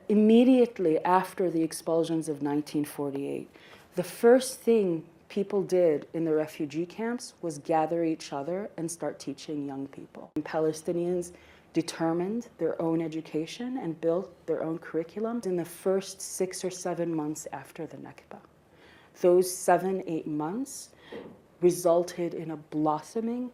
Immediately after the expulsions of 1948, the first thing people did in the refugee camps was gather each other and start teaching young people. And Palestinians determined their own education and built their own curriculum in the first 6 or 7 months after the Nakba. Those 7, 8 months resulted in a blossoming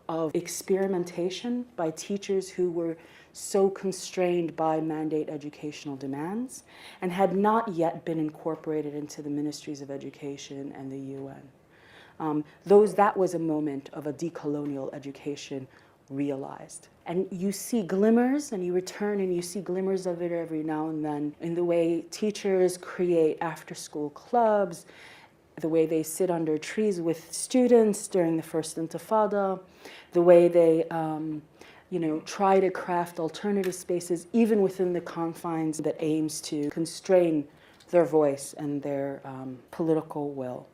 of experimentation by teachers who were so constrained by mandate educational demands and had not yet been incorporated into the ministries of education and the UN. That was a moment of a decolonial education realized. And you see glimmers, and you return and you see glimmers of it every now and then in the way teachers create after-school clubs, the way they sit under trees with students during the first Intifada, the way they try to craft alternative spaces even within the confines that aims to constrain their voice and their political will.